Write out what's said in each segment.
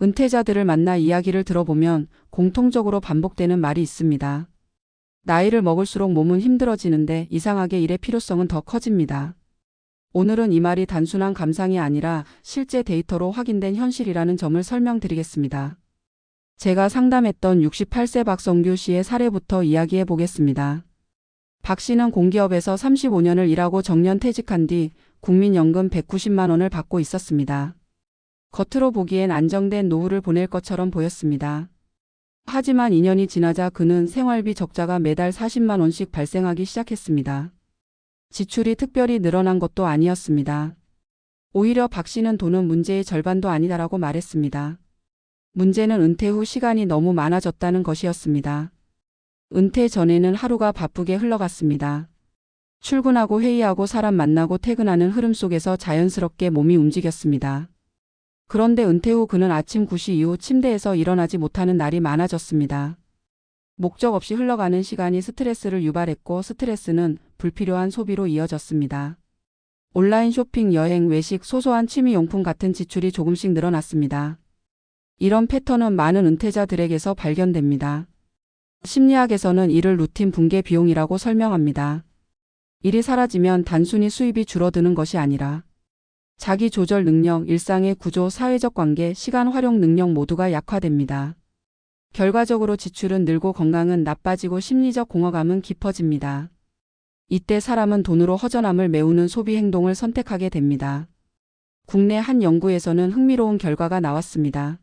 은퇴자들을 만나 이야기를 들어보면 공통적으로 반복되는 말이 있습니다. 나이를 먹을수록 몸은 힘들어지는데 이상하게 일의 필요성은 더 커집니다. 오늘은 이 말이 단순한 감상이 아니라 실제 데이터로 확인된 현실이라는 점을 설명드리겠습니다. 제가 상담했던 68세 박성규 씨의 사례부터 이야기해 보겠습니다. 박 씨는 공기업에서 35년을 일하고 정년 퇴직한 뒤 국민연금 190만 원을 받고 있었습니다. 겉으로 보기엔 안정된 노후를 보낼 것처럼 보였습니다. 하지만 2년이 지나자 그는 생활비 적자가 매달 40만 원씩 발생하기 시작했습니다. 지출이 특별히 늘어난 것도 아니었습니다. 오히려 박 씨는 돈은 문제의 절반도 아니다라고 말했습니다. 문제는 은퇴 후 시간이 너무 많아졌다는 것이었습니다. 은퇴 전에는 하루가 바쁘게 흘러갔습니다. 출근하고 회의하고 사람 만나고 퇴근하는 흐름 속에서 자연스럽게 몸이 움직였습니다. 그런데 은퇴 후 그는 아침 9시 이후 침대에서 일어나지 못하는 날이 많아졌습니다. 목적 없이 흘러가는 시간이 스트레스를 유발했고 스트레스는 불필요한 소비로 이어졌습니다. 온라인 쇼핑, 여행, 외식, 소소한 취미용품 같은 지출이 조금씩 늘어났습니다. 이런 패턴은 많은 은퇴자들에게서 발견됩니다. 심리학에서는 이를 루틴 붕괴 비용이라고 설명합니다. 일이 사라지면 단순히 수입이 줄어드는 것이 아니라 자기 조절 능력, 일상의 구조, 사회적 관계, 시간 활용 능력 모두가 약화됩니다. 결과적으로 지출은 늘고 건강은 나빠지고 심리적 공허감은 깊어집니다. 이때 사람은 돈으로 허전함을 메우는 소비 행동을 선택하게 됩니다. 국내 한 연구에서는 흥미로운 결과가 나왔습니다.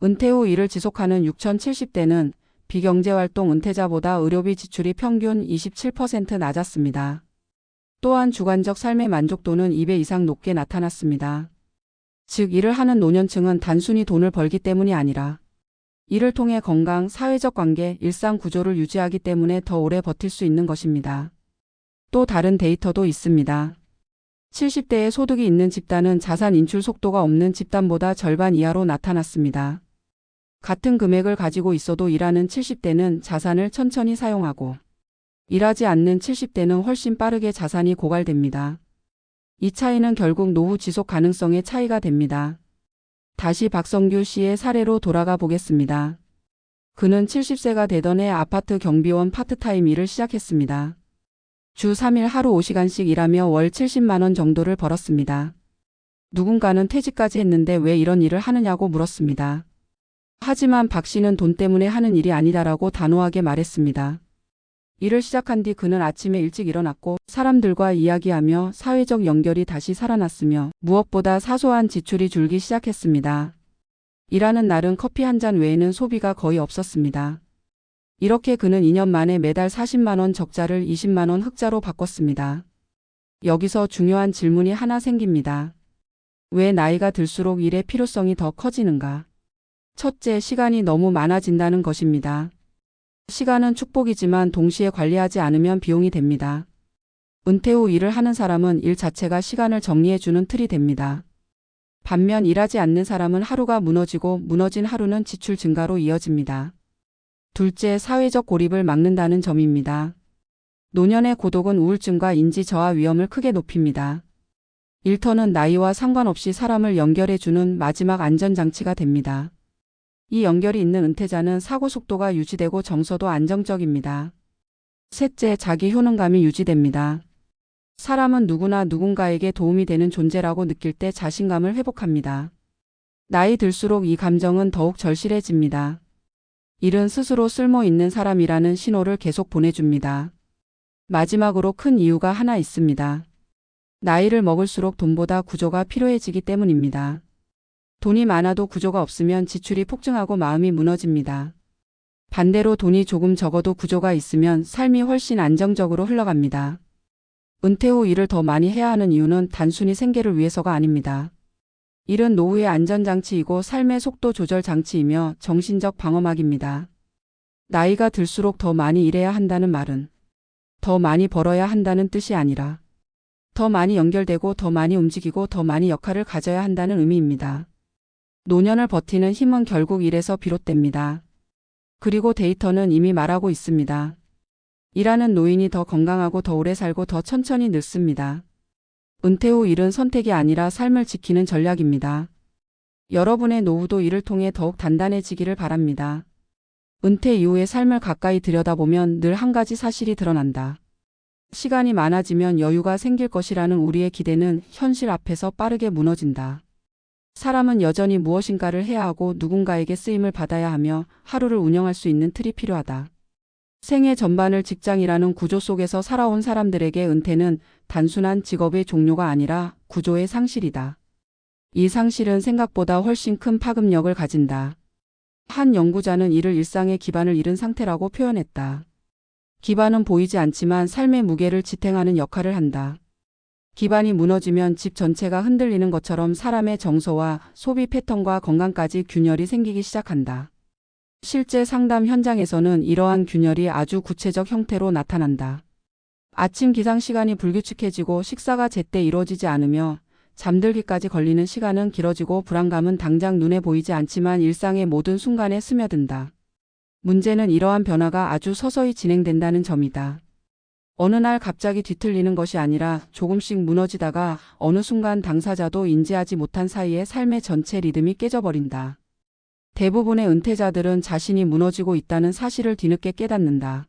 은퇴 후 일을 지속하는 6070대는 비경제활동 은퇴자보다 의료비 지출이 평균 27% 낮았습니다. 또한 주관적 삶의 만족도는 2배 이상 높게 나타났습니다. 즉, 일을 하는 노년층은 단순히 돈을 벌기 때문이 아니라 이를 통해 건강, 사회적 관계, 일상 구조를 유지하기 때문에 더 오래 버틸 수 있는 것입니다. 또 다른 데이터도 있습니다. 70대의 소득이 있는 집단은 자산 인출 속도가 없는 집단보다 절반 이하로 나타났습니다. 같은 금액을 가지고 있어도 일하는 70대는 자산을 천천히 사용하고 일하지 않는 70대는 훨씬 빠르게 자산이 고갈됩니다. 이 차이는 결국 노후 지속 가능성의 차이가 됩니다. 다시 박성규 씨의 사례로 돌아가 보겠습니다. 그는 70세가 되던 해 아파트 경비원 파트타임 일을 시작했습니다. 주 3일 하루 5시간씩 일하며 월 70만 원 정도를 벌었습니다. 누군가는 퇴직까지 했는데 왜 이런 일을 하느냐고 물었습니다. 하지만 박 씨는 돈 때문에 하는 일이 아니다라고 단호하게 말했습니다. 일을 시작한 뒤 그는 아침에 일찍 일어났고 사람들과 이야기하며 사회적 연결이 다시 살아났으며 무엇보다 사소한 지출이 줄기 시작했습니다. 일하는 날은 커피 한 잔 외에는 소비가 거의 없었습니다. 이렇게 그는 2년 만에 매달 40만 원 적자를 20만 원 흑자로 바꿨습니다. 여기서 중요한 질문이 하나 생깁니다. 왜 나이가 들수록 일의 필요성이 더 커지는가? 첫째, 시간이 너무 많아진다는 것입니다. 시간은 축복이지만 동시에 관리하지 않으면 비용이 됩니다. 은퇴 후 일을 하는 사람은 일 자체가 시간을 정리해주는 틀이 됩니다. 반면 일하지 않는 사람은 하루가 무너지고 무너진 하루는 지출 증가로 이어집니다. 둘째, 사회적 고립을 막는다는 점입니다. 노년의 고독은 우울증과 인지 저하 위험을 크게 높입니다. 일터는 나이와 상관없이 사람을 연결해주는 마지막 안전장치가 됩니다. 이 연결이 있는 은퇴자는 사고 속도가 유지되고 정서도 안정적입니다. 셋째, 자기 효능감이 유지됩니다. 사람은 누구나 누군가에게 도움이 되는 존재라고 느낄 때 자신감을 회복합니다. 나이 들수록 이 감정은 더욱 절실해집니다. 일은 스스로 쓸모 있는 사람이라는 신호를 계속 보내줍니다. 마지막으로 큰 이유가 하나 있습니다. 나이를 먹을수록 돈보다 구조가 필요해지기 때문입니다. 돈이 많아도 구조가 없으면 지출이 폭증하고 마음이 무너집니다. 반대로 돈이 조금 적어도 구조가 있으면 삶이 훨씬 안정적으로 흘러갑니다. 은퇴 후 일을 더 많이 해야 하는 이유는 단순히 생계를 위해서가 아닙니다. 일은 노후의 안전장치이고 삶의 속도 조절 장치이며 정신적 방어막입니다. 나이가 들수록 더 많이 일해야 한다는 말은 더 많이 벌어야 한다는 뜻이 아니라 더 많이 연결되고 더 많이 움직이고 더 많이 역할을 가져야 한다는 의미입니다. 노년을 버티는 힘은 결국 일에서 비롯됩니다. 그리고 데이터는 이미 말하고 있습니다. 일하는 노인이 더 건강하고 더 오래 살고 더 천천히 늙습니다. 은퇴 후 일은 선택이 아니라 삶을 지키는 전략입니다. 여러분의 노후도 이를 통해 더욱 단단해지기를 바랍니다. 은퇴 이후의 삶을 가까이 들여다보면 늘 한 가지 사실이 드러난다. 시간이 많아지면 여유가 생길 것이라는 우리의 기대는 현실 앞에서 빠르게 무너진다. 사람은 여전히 무엇인가를 해야 하고 누군가에게 쓰임을 받아야 하며 하루를 운영할 수 있는 틀이 필요하다. 생애 전반을 직장이라는 구조 속에서 살아온 사람들에게 은퇴는 단순한 직업의 종료가 아니라 구조의 상실이다. 이 상실은 생각보다 훨씬 큰 파급력을 가진다. 한 연구자는 이를 일상의 기반을 잃은 상태라고 표현했다. 기반은 보이지 않지만 삶의 무게를 지탱하는 역할을 한다. 기반이 무너지면 집 전체가 흔들리는 것처럼 사람의 정서와 소비 패턴과 건강까지 균열이 생기기 시작한다. 실제 상담 현장에서는 이러한 균열이 아주 구체적 형태로 나타난다. 아침 기상 시간이 불규칙해지고 식사가 제때 이루어지지 않으며 잠들기까지 걸리는 시간은 길어지고 불안감은 당장 눈에 보이지 않지만 일상의 모든 순간에 스며든다. 문제는 이러한 변화가 아주 서서히 진행된다는 점이다. 어느 날 갑자기 뒤틀리는 것이 아니라 조금씩 무너지다가 어느 순간 당사자도 인지하지 못한 사이에 삶의 전체 리듬이 깨져버린다. 대부분의 은퇴자들은 자신이 무너지고 있다는 사실을 뒤늦게 깨닫는다.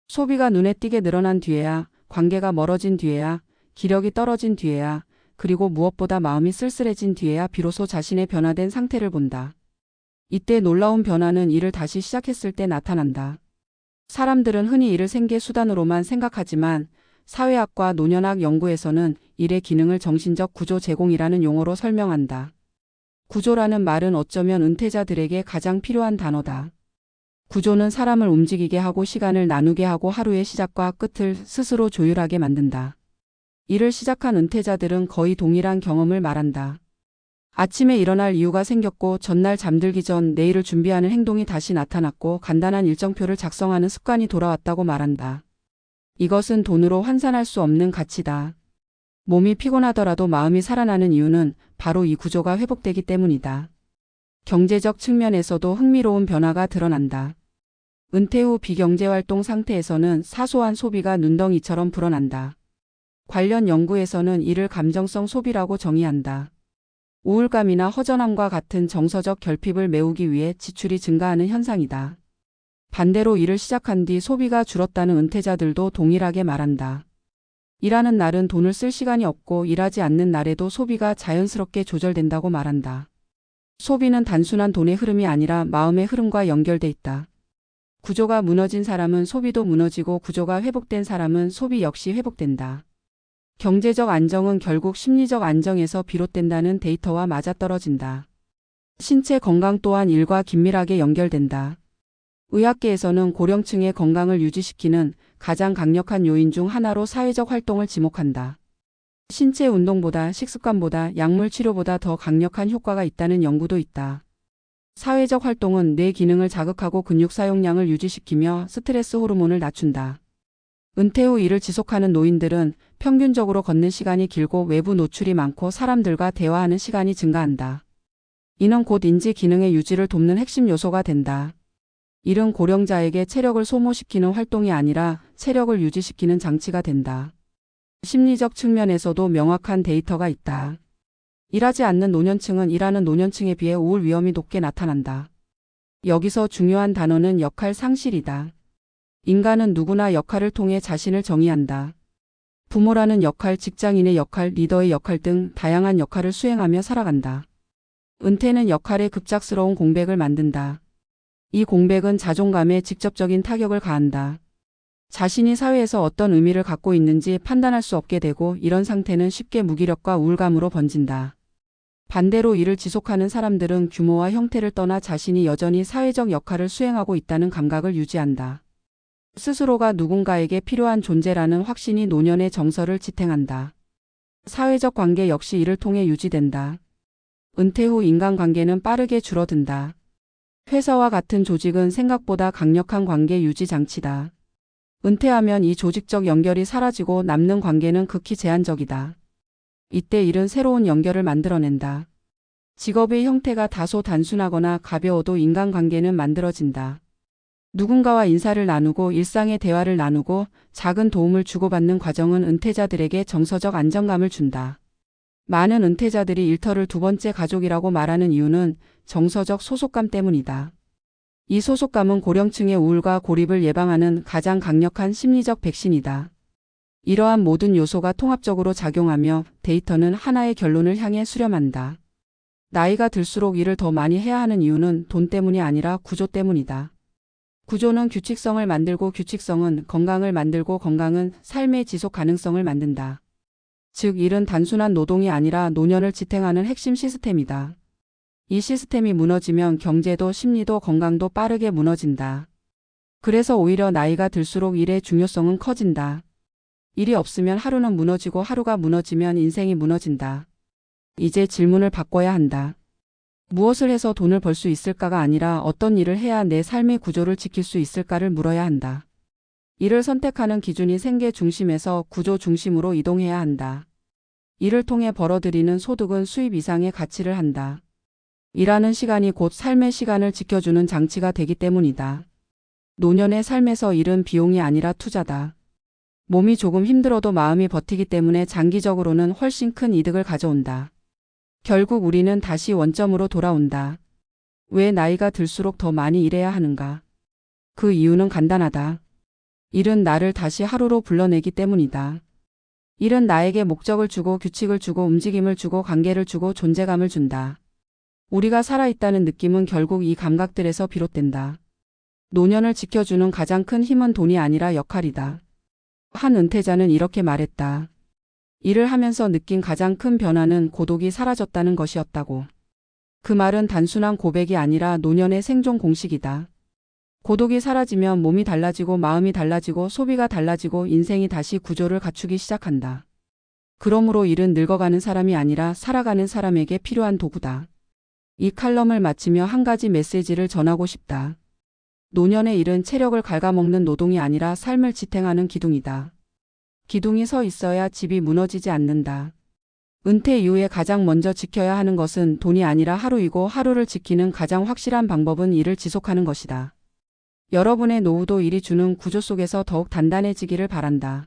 소비가 눈에 띄게 늘어난 뒤에야, 관계가 멀어진 뒤에야, 기력이 떨어진 뒤에야, 그리고 무엇보다 마음이 쓸쓸해진 뒤에야 비로소 자신의 변화된 상태를 본다. 이때 놀라운 변화는 일을 다시 시작했을 때 나타난다. 사람들은 흔히 일을 생계 수단으로만 생각하지만 사회학과 노년학 연구에서는 일의 기능을 정신적 구조 제공이라는 용어로 설명한다. 구조라는 말은 어쩌면 은퇴자들에게 가장 필요한 단어다. 구조는 사람을 움직이게 하고 시간을 나누게 하고 하루의 시작과 끝을 스스로 조율하게 만든다. 일을 시작한 은퇴자들은 거의 동일한 경험을 말한다. 아침에 일어날 이유가 생겼고 전날 잠들기 전 내일을 준비하는 행동이 다시 나타났고 간단한 일정표를 작성하는 습관이 돌아왔다고 말한다. 이것은 돈으로 환산할 수 없는 가치다. 몸이 피곤하더라도 마음이 살아나는 이유는 바로 이 구조가 회복되기 때문이다. 경제적 측면에서도 흥미로운 변화가 드러난다. 은퇴 후 비경제활동 상태에서는 사소한 소비가 눈덩이처럼 불어난다. 관련 연구에서는 이를 감정성 소비라고 정의한다. 우울감이나 허전함과 같은 정서적 결핍을 메우기 위해 지출이 증가하는 현상이다. 반대로 일을 시작한 뒤 소비가 줄었다는 은퇴자들도 동일하게 말한다. 일하는 날은 돈을 쓸 시간이 없고 일하지 않는 날에도 소비가 자연스럽게 조절된다고 말한다. 소비는 단순한 돈의 흐름이 아니라 마음의 흐름과 연결돼 있다. 구조가 무너진 사람은 소비도 무너지고 구조가 회복된 사람은 소비 역시 회복된다. 경제적 안정은 결국 심리적 안정에서 비롯된다는 데이터와 맞아떨어진다. 신체 건강 또한 일과 긴밀하게 연결된다. 의학계에서는 고령층의 건강을 유지시키는 가장 강력한 요인 중 하나로 사회적 활동을 지목한다. 신체 운동보다 식습관보다 약물 치료보다 더 강력한 효과가 있다는 연구도 있다. 사회적 활동은 뇌 기능을 자극하고 근육 사용량을 유지시키며 스트레스 호르몬을 낮춘다. 은퇴 후 일을 지속하는 노인들은 평균적으로 걷는 시간이 길고 외부 노출이 많고 사람들과 대화하는 시간이 증가한다. 이는 곧 인지 기능의 유지를 돕는 핵심 요소가 된다. 일은 고령자에게 체력을 소모시키는 활동이 아니라 체력을 유지시키는 장치가 된다. 심리적 측면에서도 명확한 데이터가 있다. 일하지 않는 노년층은 일하는 노년층에 비해 우울 위험이 높게 나타난다. 여기서 중요한 단어는 역할 상실이다. 인간은 누구나 역할을 통해 자신을 정의한다. 부모라는 역할, 직장인의 역할, 리더의 역할 등 다양한 역할을 수행하며 살아간다. 은퇴는 역할의 급작스러운 공백을 만든다. 이 공백은 자존감에 직접적인 타격을 가한다. 자신이 사회에서 어떤 의미를 갖고 있는지 판단할 수 없게 되고 이런 상태는 쉽게 무기력과 우울감으로 번진다. 반대로 일을 지속하는 사람들은 규모와 형태를 떠나 자신이 여전히 사회적 역할을 수행하고 있다는 감각을 유지한다. 스스로가 누군가에게 필요한 존재라는 확신이 노년의 정서를 지탱한다. 사회적 관계 역시 이를 통해 유지된다. 은퇴 후 인간관계는 빠르게 줄어든다. 회사와 같은 조직은 생각보다 강력한 관계 유지 장치다. 은퇴하면 이 조직적 연결이 사라지고 남는 관계는 극히 제한적이다. 이때 일은 새로운 연결을 만들어낸다. 직업의 형태가 다소 단순하거나 가벼워도 인간관계는 만들어진다. 누군가와 인사를 나누고 일상의 대화를 나누고 작은 도움을 주고받는 과정은 은퇴자들에게 정서적 안정감을 준다. 많은 은퇴자들이 일터를 두 번째 가족이라고 말하는 이유는 정서적 소속감 때문이다. 이 소속감은 고령층의 우울과 고립을 예방하는 가장 강력한 심리적 백신이다. 이러한 모든 요소가 통합적으로 작용하며 데이터는 하나의 결론을 향해 수렴한다. 나이가 들수록 일을 더 많이 해야 하는 이유는 돈 때문이 아니라 구조 때문이다. 구조는 규칙성을 만들고 규칙성은 건강을 만들고 건강은 삶의 지속 가능성을 만든다. 즉 일은 단순한 노동이 아니라 노년을 지탱하는 핵심 시스템이다. 이 시스템이 무너지면 경제도 심리도 건강도 빠르게 무너진다. 그래서 오히려 나이가 들수록 일의 중요성은 커진다. 일이 없으면 하루는 무너지고 하루가 무너지면 인생이 무너진다. 이제 질문을 바꿔야 한다. 무엇을 해서 돈을 벌 수 있을까가 아니라 어떤 일을 해야 내 삶의 구조를 지킬 수 있을까를 물어야 한다. 일을 선택하는 기준이 생계 중심에서 구조 중심으로 이동해야 한다. 일을 통해 벌어들이는 소득은 수입 이상의 가치를 한다. 일하는 시간이 곧 삶의 시간을 지켜주는 장치가 되기 때문이다. 노년의 삶에서 일은 비용이 아니라 투자다. 몸이 조금 힘들어도 마음이 버티기 때문에 장기적으로는 훨씬 큰 이득을 가져온다. 결국 우리는 다시 원점으로 돌아온다. 왜 나이가 들수록 더 많이 일해야 하는가? 그 이유는 간단하다. 일은 나를 다시 하루로 불러내기 때문이다. 일은 나에게 목적을 주고 규칙을 주고 움직임을 주고 관계를 주고 존재감을 준다. 우리가 살아있다는 느낌은 결국 이 감각들에서 비롯된다. 노년을 지켜주는 가장 큰 힘은 돈이 아니라 역할이다. 한 은퇴자는 이렇게 말했다. 일을 하면서 느낀 가장 큰 변화는 고독이 사라졌다는 것이었다고. 그 말은 단순한 고백이 아니라 노년의 생존 공식이다. 고독이 사라지면 몸이 달라지고 마음이 달라지고 소비가 달라지고 인생이 다시 구조를 갖추기 시작한다. 그러므로 일은 늙어가는 사람이 아니라 살아가는 사람에게 필요한 도구다. 이 칼럼을 마치며 한 가지 메시지를 전하고 싶다. 노년의 일은 체력을 갉아먹는 노동이 아니라 삶을 지탱하는 기둥이다. 기둥이 서 있어야 집이 무너지지 않는다. 은퇴 이후에 가장 먼저 지켜야 하는 것은 돈이 아니라 하루이고 하루를 지키는 가장 확실한 방법은 일을 지속하는 것이다. 여러분의 노후도 일이 주는 구조 속에서 더욱 단단해지기를 바란다.